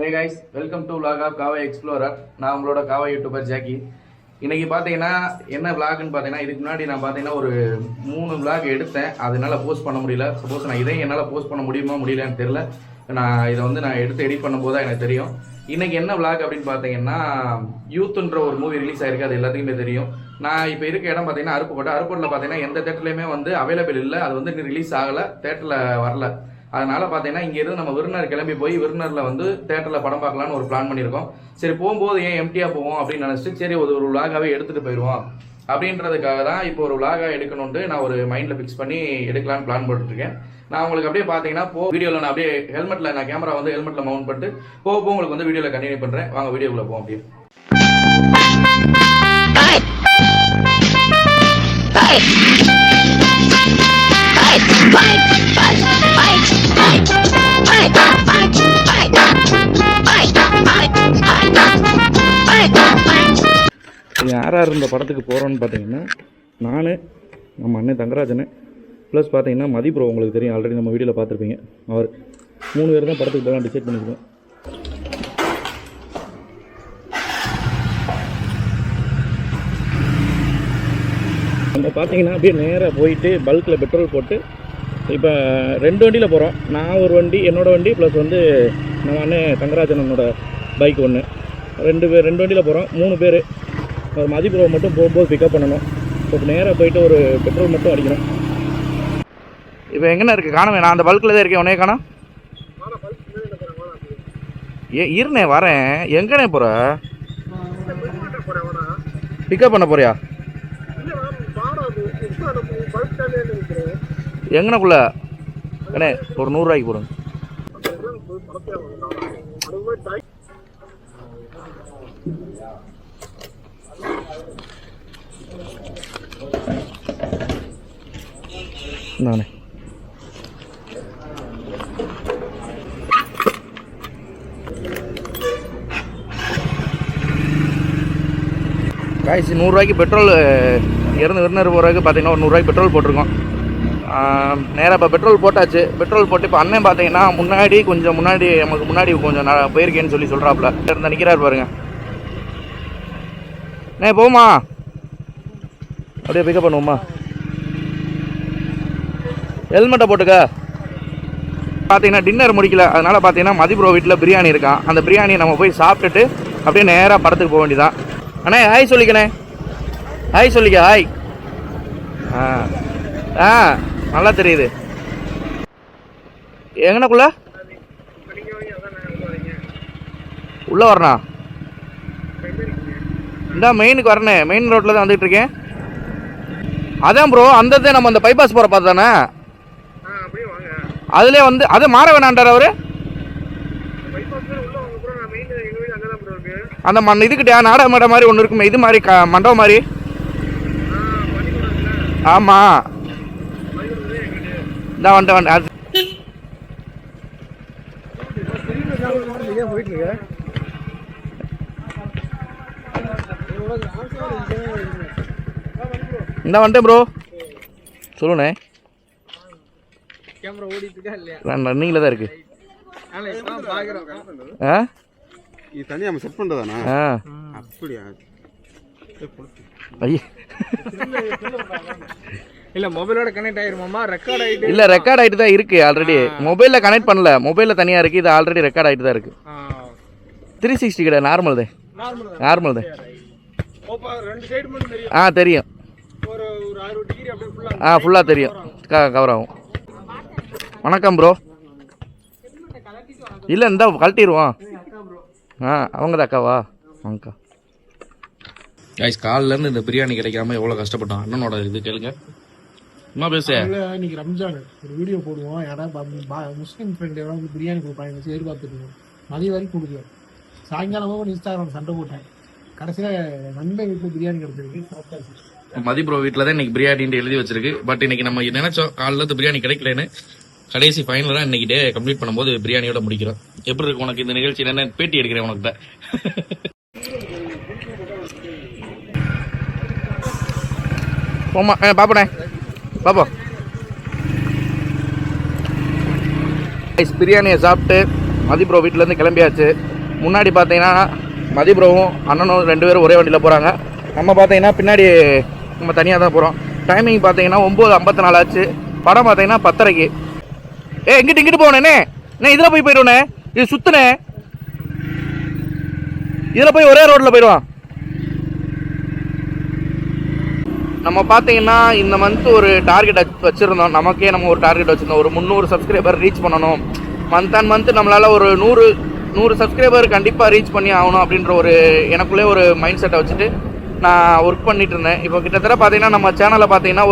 Hey guys, welcome to vlog of Kava Explorer. நான் உங்களோட காவா YouTuber Jackie. இன்னைக்கு பார்த்தீங்கன்னா என்ன vlogன்னு பார்த்தீங்கன்னா இதுக்கு முன்னாடி நான் பார்த்தீங்கன்னா ஒரு 3 vlog எடுத்தேன். அதனால போஸ்ட் பண்ண முடியல. சப்போஸ் நான் இதையும் என்னால் போஸ்ட் பண்ண முடியுமா முடியலன்னு தெரியல. நான் எடுத்து எடிட் பண்ணும்போது தான் எனக்கு தெரியும். இன்னைக்கு என்ன vlog அப்படின்னு பார்த்தீங்கன்னா யூத்ன்ற ஒரு மூவி ரிலீஸ் ஆயிருக்கு. அது எல்லாத்துக்குமே தெரியும். நான் இப்போ இருக்க இடம் பார்த்தீங்கன்னா அருப்புக்கோட்டில் பார்த்தீங்கன்னா எந்த தேட்டர்லையுமே வந்து அவைலபிள் இல்லை. அது வந்து இன்னும் ரிலீஸ் ஆகலை, தேட்டரில் வரல. அதனால பார்த்தீங்கன்னா இங்கேருந்து நம்ம விருதுநகர் கிளம்பி போய் விருதுநகரில் வந்து தேட்டரில் படம் பார்க்கலான்னு ஒரு பிளான் பண்ணியிருக்கோம். சரி போகும்போது ஏன் எம்டியாக போவோம் அப்படின்னு நினச்சிட்டு சரி ஒரு விலாகாவே எடுத்துகிட்டு போயிடுவோம் அப்படின்றதுக்காக தான் இப்போ ஒரு விலாகாக எடுக்கணுன்ட்டு நான் ஒரு மைண்டில் ஃபிக்ஸ் பண்ணி எடுக்கலான்னு பிளான் போட்டுருக்கேன். நான் உங்களுக்கு அப்படியே பார்த்தீங்கன்னா வீடியோவில் நான் அப்படியே நான் கேமரா வந்து ஹெல்மெட்டில் மவுண்ட் பண்ணிட்டு போக உங்களுக்கு வந்து வீடியோவில் கண்டினியூ பண்ணுறேன். வாங்க வீடியோக்குள்ளே போவோம். அப்படியே யாரார் இந்த படத்துக்கு போகிறோன்னு பார்த்தீங்கன்னா நான், நம்ம அண்ணன் தங்கராஜன், ப்ளஸ் பார்த்தீங்கன்னா மதிப்ரோ, உங்களுக்கு தெரியும் ஆல்ரெடி நம்ம வீடியோவில் பார்த்துருப்பீங்க. அவர் 3 பேர் தான் படத்துக்கு போகலாம் டிசைட் பண்ணியிருக்கோம். நம்ம பார்த்தீங்கன்னா அப்படியே நேராக போயிட்டு பல்கில் பெட்ரோல் போட்டு இப்போ 2 வண்டியில் போகிறோம். நான் ஒரு வண்டி, என்னோடய வண்டி, ப்ளஸ் வந்து நம்ம அண்ணன் தங்கராஜனோட பைக் ஒன்று, 2 வண்டியில் போகிறோம். 3 பேர். ஒரு மதிப்புறவை மட்டும் போகும்போது பிக்கப் பண்ணணும். இப்போ நேராக போயிட்டு ஒரு பெட்ரோல் மட்டும் அடிக்கணும். இப்போ எங்கண்ணே இருக்குது? காணவே. நான் அந்த பல்கில் தான் இருக்கேன். உடனே காணோம். இருண்ணே வரேன். எங்கண்ணே போகிற? பிக்கப் பண்ண போறியா? எங்கனக்குள்ள அண்ணே ஒரு 100 ரூபாய்க்கு போடுங்க. நானே காய்ச்சி 100 ரூபாய்க்கு பெட்ரோல் இருந்து விருதுநகர் போகிறதுக்கு பார்த்தீங்கன்னா ஒரு 100 ரூபாய்க்கு பெட்ரோல் போட்டிருக்கோம். நேராக இப்போ பெட்ரோல் போட்டாச்சு. பெட்ரோல் போட்டு இப்போ அண்ணன் பார்த்தீங்கன்னா நமக்கு முன்னாடி கொஞ்சம் நான் போயிருக்கேன்னு சொல்லி சொல்கிறாப்புல இருந்தால் நிற்கிறார் பாருங்க. போமா அப்படியே பிக்கப் பண்ணுவோமா? ஹெல்மெட்டை போட்டுக்க. பார்த்தீங்கன்னா டின்னர் முடிக்கல, அதனால் பார்த்தீங்கன்னா மதிப்ரோ வீட்டில் பிரியாணி இருக்கான். அந்த பிரியாணியை நம்ம போய் சாப்பிட்டுட்டு அப்படியே நேராக படத்துக்கு போக வேண்டியதான். அண்ணே ஹாய் சொல்லிக்கண்ணே. ஹாய் சொல்லிக்க. ஹாய். நல்லா தெரியுது. எங்கனக்குள்ள உள்ள வரண்ணா? இந்த மெயினுக்கு வரண்ணே. மெயின் ரோட்டில் தான் வந்துட்டு இருக்கேன். அதான் ப்ரோ, அந்த நம்ம அந்த பைபாஸ் போகிற பார்த்து தானே? அதுலேயே வந்து அதை மாற வேணான்றார் அவரு. அந்த இதுக்கிட்டயா நாடக மேடை மாதிரி ஒன்று இருக்குமே, இது மாதிரி மண்டபம் மாதிரி. ஆமாம், இந்த வந்துட்டேன். அது இந்த வந்துட்டேன் ப்ரோ. சொல்லுண்ணே. ரன்னிங்கில் தான் இருக்கு. தனியாக செட் பண்ணுறதாண்ணா? அப்படியா? ஐயா இல்லை, மொபைலோட கனெக்ட் ஆயிருமாமா? ரெக்கார்ட் ஆகிட்டு இல்லை, ரெக்கார்ட் ஆகிட்டு தான் இருக்குது ஆல்ரெடி. மொபைலில் கனெக்ட் பண்ணல, மொபைலில் தனியாக இருக்குது. இது ஆல்ரெடி ரெக்கார்ட் ஆகிட்டு தான் இருக்குது. 360 கிடையாது, நார்மல் தான். தெரியும். ஃபுல்லாக தெரியும். கவர் ஆகும். வணக்கம் ப்ரோ. இல்லை இந்த கழட்டிடுவோம். அவங்க தான் அக்காவா? அக்கா கைஸ், காலிலேருந்து இந்த பிரியாணி கிடைக்காம எவ்வளோ கஷ்டப்பட்டோம். அண்ணனோட இது கேளுங்க. என்ன பேச? இன்னைக்கு ரம்ஜான் ஒரு வீடியோ போடுவோம். யாராவது முஸ்லீம் ஃப்ரெண்ட் எவ்வளோ பிரியாணி கொடுப்பாங்க எதிர்பார்த்துருக்கோம். மதிய வரைக்கும் கொடுக்கல. சாயங்காலமாக இன்ஸ்டாகிராம் சண்டை போட்டேன். கடைசியில் நண்பன் வீட்டில் பிரியாணி கிடைச்சிருக்கு. மதிப்ரோ வீட்டில் தான் இன்னைக்கு பிரியாணின்னு எழுதி வச்சிருக்கு. பட் இன்னைக்கு நம்ம நினைச்சோம் காலில் பிரியாணி கிடைக்கலன்னு. கடைசி ஃபைனல் தான் இன்னைக்கு டே கம்ப்ளீட் பண்ணும்போது பிரியாணியோட முடிக்கிறோம். எப்படி இருக்கு உனக்கு இந்த நிகழ்ச்சி? என்ன பேட்டி எடுக்கிறேன் உனக்கு. போமா பாப்பனே பாப்போம். பிரியாணியை சாப்பிட்டு மதி ப்ரோ வீட்டிலேருந்து கிளம்பியாச்சு. முன்னாடி பார்த்தீங்கன்னா மதி ப்ரோவும் அண்ணனும் 2 பேரும் ஒரே வண்டியில் போகிறாங்க. நம்ம பார்த்தீங்கன்னா பின்னாடி நம்ம தனியாக தான் போகிறோம். டைமிங் பார்த்தீங்கன்னா 9:54 ஆச்சு. படம் பார்த்தீங்கன்னா 10:30க்கு. இங்கிட்டு போனேண்ணே. இதில் போயிடுவேண்ணே. இது சுற்றுனே. இதில் போய் ஒரே ரோட்டில் போயிடுவான். நம்ம பார்த்தீங்கன்னா இந்த மந்த் ஒரு டார்கெட் வச்சுருந்தோம். நமக்கே நம்ம ஒரு டார்கெட் வச்சுருந்தோம். ஒரு 300 சப்ஸ்கிரைபர் ரீச் பண்ணணும். மந்த் அண்ட் மந்த் நம்மளால் ஒரு 100 சப்ஸ்கிரைபர் கண்டிப்பாக ரீச் பண்ணி ஆகணும் அப்படின்ற ஒரு எனக்குள்ளே ஒரு மைண்ட் செட்டை வச்சுட்டு நான் ஒர்க் பண்ணிட்டு இருந்தேன். இப்போ கிட்டத்தட்ட பார்த்தீங்கன்னா நம்ம சேனலில் பார்த்தீங்கன்னா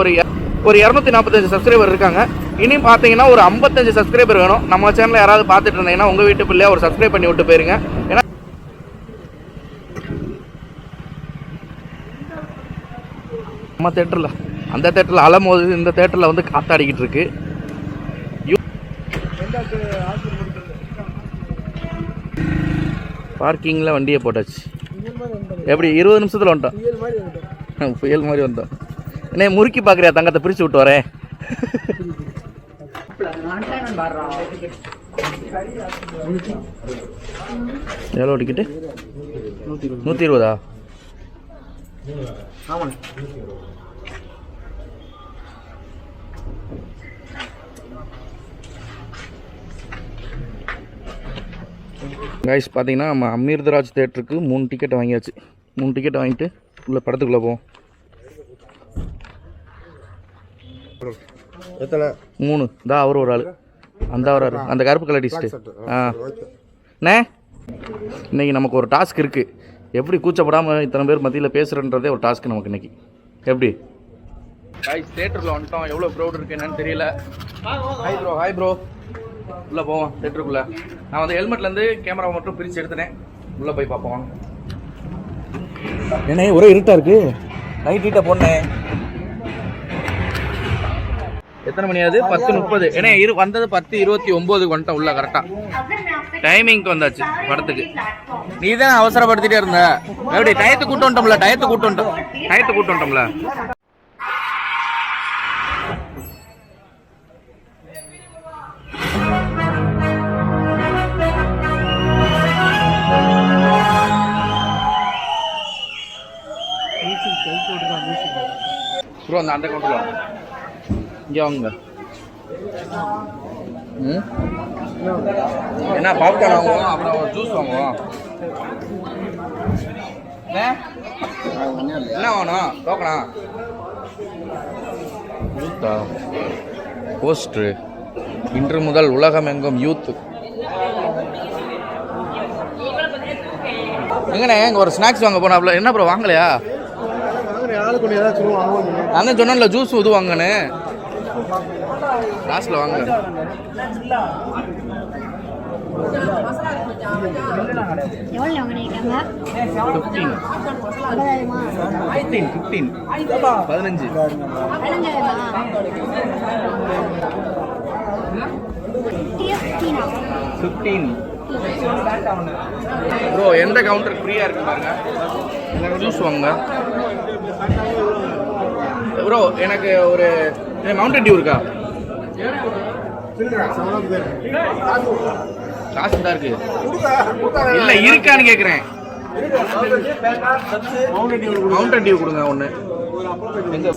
ஒரு 245 சப்ஸ்கிரைபர் இருக்காங்க. இனியும் பார்த்தீங்கன்னா ஒரு 55 சப்ஸ்கிரைபர் வேணும். நம்ம சேனலில் யாராவது பார்த்துட்டு இருந்தீங்கன்னா உங்கள் வீட்டு பிள்ளையா ஒரு சப்ஸ்கிரைப் பண்ணி விட்டு போயிருங்க. ஏன்னா நம்ம தேட்டரில் அந்த தேட்டரில் அலமோது இந்த தேட்டரில் வந்து காத்தாடிக்கிட்டு இருக்கு. பார்க்கிங்கில் வண்டியை போட்டாச்சு. எப்படி 20 நிமிஷத்தில் வந்துட்டோம். புயல் மாதிரி வந்தோம். என்ன முறுக்கி பார்க்குறியா? தங்கத்தை பிரித்து விட்டு வரேன். எவ்வளோ டிக்கெட்டு? 120. ஆமாம். கைஸ் பார்த்தீங்கன்னா நம்ம அமிர்தராஜ் தேட்டருக்கு 3 டிக்கெட் வாங்கியாச்சு. 3 டிக்கெட் வாங்கிட்டு உள்ள படத்துக்குள்ளே போவோம். எத்தனை? 3 தான். அவர் ஒரு ஆள் அந்த வராரு, அந்த கருப்பு கலர் டிஸ்ட்டு. அண்ணே இன்றைக்கி நமக்கு ஒரு டாஸ்க் இருக்குது. எப்படி கூச்சப்படாமல் இத்தனை பேர் மத்தியில் பேசுகிறன்றதே ஒரு டாஸ்க்கு நமக்கு இன்றைக்கி. எப்படி கைஸ் தேட்டரில் வந்துட்டோம். எவ்வளோ க்ரௌட் இருக்குது என்னன்னு தெரியல. ஹாய் ப்ரோ உள்ளே போவோம் தேட்டருக்குள்ளே. நான் வந்து ஹெல்மெட்லேருந்து கேமரா மட்டும் பிரித்து எடுத்துனேன். உள்ளே போய் பார்ப்போம். ஏன்னே ஒரே இருட்டாக இருக்குது. லைட் ஹீட்டாக போனேன். எத்தனை மணி ஆகுது? 10:30. ஏன்னா வந்தது 10:29 வந்துட்டோம் உள்ள. கரெக்டாக டைமிங்க்கு வந்தாச்சு படத்துக்கு. நீ தான் அவசரப்படுத்திட்டே இருந்த. எப்படி டயத்து கூட்டு வந்துட்டோம்ல. ப்ரோ அந்த கவுண்டரில் இங்கே வாங்க. என்ன பாப்கார்ன் வாங்குவோம், அப்புறம் ஜூஸ் வாங்குவோம். என்ன வேணும்? டோக்கனா யூத்தா? போஸ்ட்ரு இன்று முதல் உலகமெங்கும் யூத்து. எங்கண்ணே இங்கே ஒரு ஸ்நாக்ஸ் வாங்க போனாப்ல. என்ன ப்ரோ வாங்கலையா? அண்ணன் சொன்னல ஜூஸ் இது வாங்கன்னு. லாஸ்ட்ல வாங்க. எவ்வளோ 15 ப்ரோ எந்த கவுண்டர் ஃப்ரீயாக இருக்கு பாருங்க. ஜூஸ் வாங்க ப்ரோ. எனக்கு ஒரு மவுண்டன் டியூ இருக்கா? காசு தான் இருக்கு. இல்லை இருக்கான்னு கேட்குறேன். மவுண்டன் டியூ கொடுங்க ஒன்று. எங்க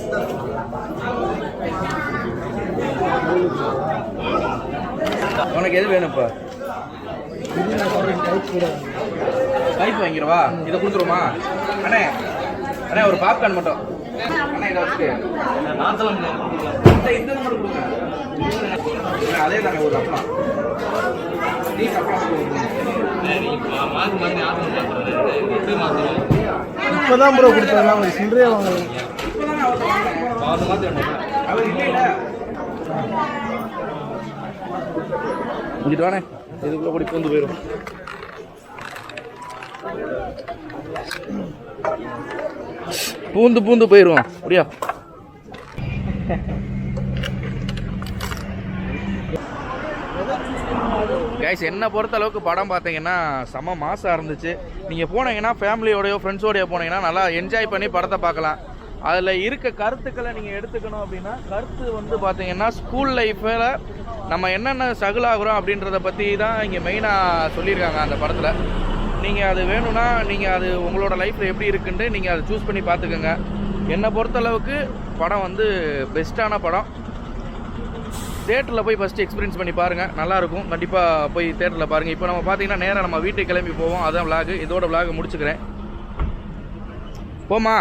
உனக்கு எது வேணும்ப்பா? பைப் வாங்கிடுவா. இதை கொடுத்துருமா? அண்ணே அண்ணே ஒரு பாப்கார்ன் மட்டும். அண்ணா இதை வச்சுட்டு இந்த மட்டும் கொடுங்க. அதே தானே ஒரு அப்பளம். நீ இப்பதான் ப்ரோ கொடுத்தாங்க. அவங்க சில்லறையே வாங்கலாம். அவர் இல்லை இங்கிட்டு வானே. இதுக்குள்ள கூட பூந்து போயிடும். பூந்து போயிடுவோம் அப்படியா? கைஸ் என்னை பொறுத்த அளவுக்கு படம் பார்த்தீங்கன்னா செம மாசாக இருந்துச்சு. நீங்கள் போனீங்கன்னா ஃபேமிலியோடையோ ஃப்ரெண்ட்ஸோடையோ போனீங்கன்னா நல்லா என்ஜாய் பண்ணி படத்தை பார்க்கலாம். அதில் இருக்க கருத்துக்களை நீங்கள் எடுத்துக்கணும் அப்படின்னா கருத்து வந்து பார்த்தீங்கன்னா ஸ்கூல் லைஃப்பில் நம்ம என்னென்ன ஸ்ட்ரகிள் ஆகுறோம் அப்படின்றத பற்றி தான் இங்கே மெயினாக சொல்லியிருக்காங்க அந்த படத்தில். நீங்கள் அது வேணும்னா நீங்கள் அது உங்களோட லைஃப்பில் எப்படி இருக்குன்ட்டு நீங்கள் அதை சூஸ் பண்ணி பார்த்துக்கோங்க. என்னை பொறுத்தளவுக்கு படம் வந்து பெஸ்ட்டான படம். தேட்டரில் போய் ஃபஸ்ட்டு எக்ஸ்பீரியன்ஸ் பண்ணி பாருங்கள், நல்லாயிருக்கும். கண்டிப்பாக போய் தேட்டரில் பாருங்கள். இப்போ நம்ம பார்த்தீங்கன்னா நேராக நம்ம வீட்டுக்கு கிளம்பி போவோம். அதான் விலாகு. இதோட விலாகை முடிச்சுக்கிறேன். போமா.